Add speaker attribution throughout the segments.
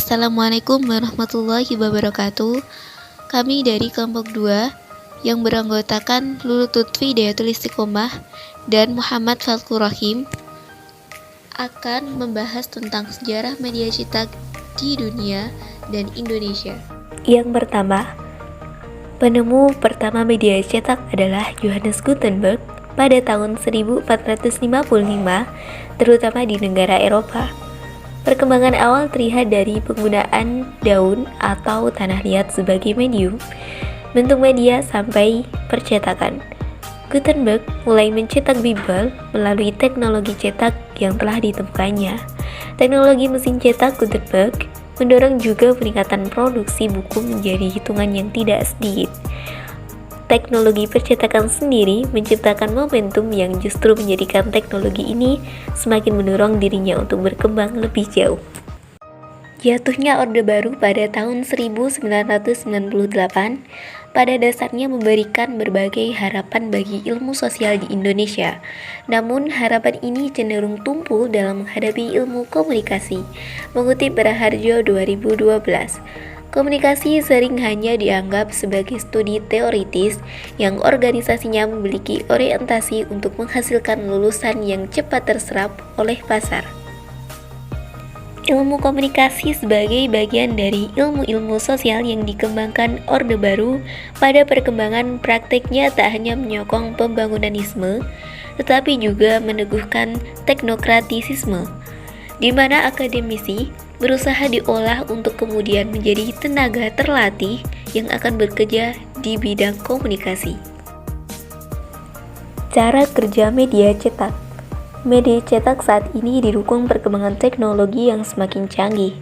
Speaker 1: Assalamualaikum warahmatullahi wabarakatuh. Kami dari kelompok 2 yang beranggotakan Lulu Lutfi Dayatul Istiqomah dan Muhammad Falkur Rahim akan membahas tentang sejarah media cetak di dunia dan Indonesia.
Speaker 2: Yang pertama, penemu pertama media cetak adalah Johannes Gutenberg pada tahun 1455, terutama di negara Eropa. Perkembangan awal terlihat dari penggunaan daun atau tanah liat sebagai medium, bentuk media sampai percetakan. Gutenberg mulai mencetak Bible melalui teknologi cetak yang telah ditemukannya. Teknologi mesin cetak Gutenberg mendorong juga peningkatan produksi buku menjadi hitungan yang tidak sedikit. Teknologi percetakan sendiri menciptakan momentum yang justru menjadikan teknologi ini semakin mendorong dirinya untuk berkembang lebih jauh. Jatuhnya Orde Baru pada tahun 1998 pada dasarnya memberikan berbagai harapan bagi ilmu sosial di Indonesia. Namun harapan ini cenderung tumpul dalam menghadapi ilmu komunikasi. Mengutip Raharjo 2012, komunikasi sering hanya dianggap sebagai studi teoritis yang organisasinya memiliki orientasi untuk menghasilkan lulusan yang cepat terserap oleh pasar. Ilmu komunikasi sebagai bagian dari ilmu-ilmu sosial yang dikembangkan Orde Baru pada perkembangan prakteknya tak hanya menyokong pembangunanisme, tetapi juga meneguhkan teknokratisisme, di mana akademisi berusaha diolah untuk kemudian menjadi tenaga terlatih yang akan bekerja di bidang komunikasi. Cara kerja media cetak. Media cetak saat ini didukung perkembangan teknologi yang semakin canggih,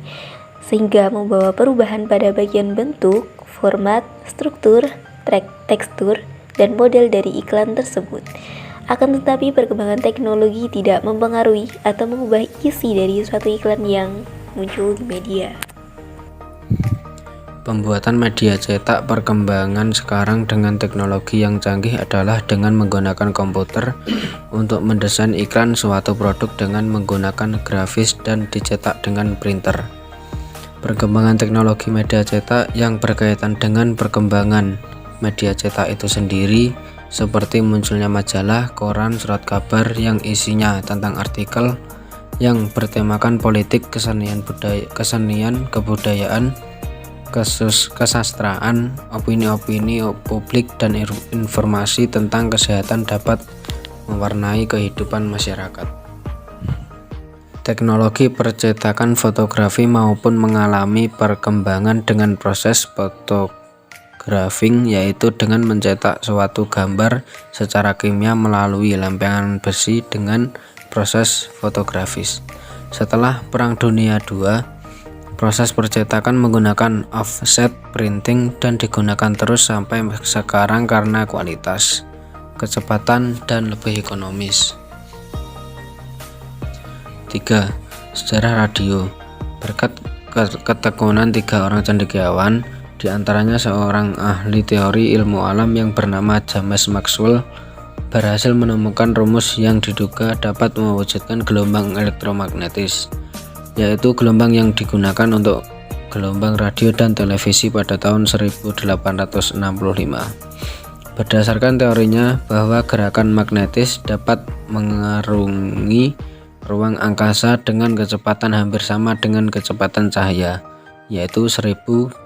Speaker 2: sehingga membawa perubahan pada bagian bentuk, format, struktur, tekstur, dan model dari iklan tersebut. Akan tetapi perkembangan teknologi tidak mempengaruhi atau mengubah isi dari suatu iklan yang muncul di media.
Speaker 3: Pembuatan media cetak perkembangan sekarang dengan teknologi yang canggih adalah dengan menggunakan komputer untuk mendesain iklan suatu produk dengan menggunakan grafis dan dicetak dengan printer. Perkembangan teknologi media cetak yang berkaitan dengan perkembangan media cetak itu sendiri, seperti munculnya majalah, koran, surat kabar yang isinya tentang artikel yang bertemakan politik, kesenian, kebudayaan, kesastraan, opini-opini publik, dan informasi tentang kesehatan dapat mewarnai kehidupan masyarakat. Teknologi percetakan fotografi maupun mengalami perkembangan dengan proses photography, yaitu dengan mencetak suatu gambar secara kimia melalui lempengan besi dengan proses fotografis. Setelah Perang Dunia II, proses percetakan menggunakan offset printing dan digunakan terus sampai sekarang karena kualitas, kecepatan, dan lebih ekonomis. 3. Sejarah radio. Berkat ketekunan 3 orang cendekiawan, diantaranya seorang ahli teori ilmu alam yang bernama James Maxwell, berhasil menemukan rumus yang diduga dapat mewujudkan gelombang elektromagnetis, yaitu gelombang yang digunakan untuk gelombang radio dan televisi pada tahun 1865. Berdasarkan teorinya bahwa gerakan magnetis dapat mengarungi ruang angkasa dengan kecepatan hampir sama dengan kecepatan cahaya, yaitu 1806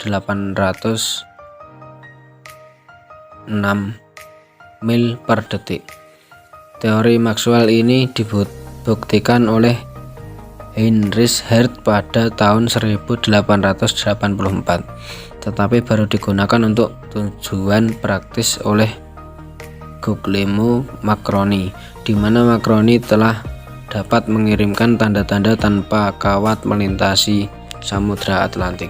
Speaker 3: mil per detik. Teori Maxwell ini dibuktikan oleh Heinrich Hertz pada tahun 1884, tetapi baru digunakan untuk tujuan praktis oleh Guglielmo Marconi, di mana Marconi telah dapat mengirimkan tanda-tanda tanpa kawat melintasi Samudra Atlantik.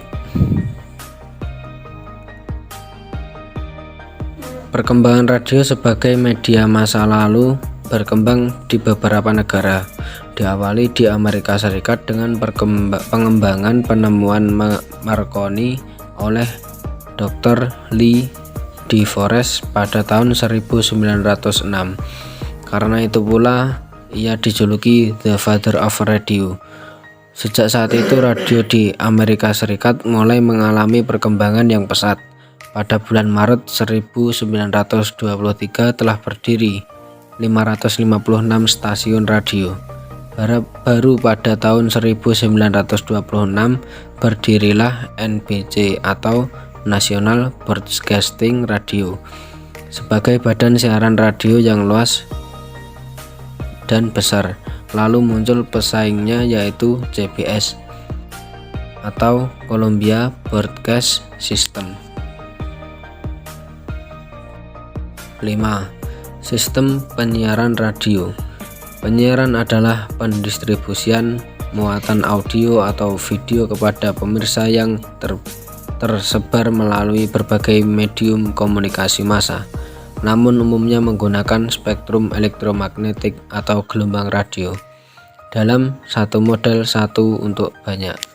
Speaker 3: Perkembangan radio sebagai media masa lalu berkembang di beberapa negara. Diawali di Amerika Serikat dengan pengembangan penemuan Marconi oleh Dr. Lee de Forest pada tahun 1906. Karena itu pula ia dijuluki The Father of Radio. Sejak saat itu radio di Amerika Serikat mulai mengalami perkembangan yang pesat. Pada bulan Maret 1923 telah berdiri 556 stasiun radio. Baru pada tahun 1926 berdirilah NBC atau National Broadcasting Radio sebagai badan siaran radio yang luas dan besar. Lalu muncul pesaingnya yaitu CBS atau Columbia Broadcast System. 5. Sistem penyiaran radio. Penyiaran adalah pendistribusian muatan audio atau video kepada pemirsa yang tersebar melalui berbagai medium komunikasi massa, namun umumnya menggunakan spektrum elektromagnetik atau gelombang radio dalam satu model satu untuk banyak.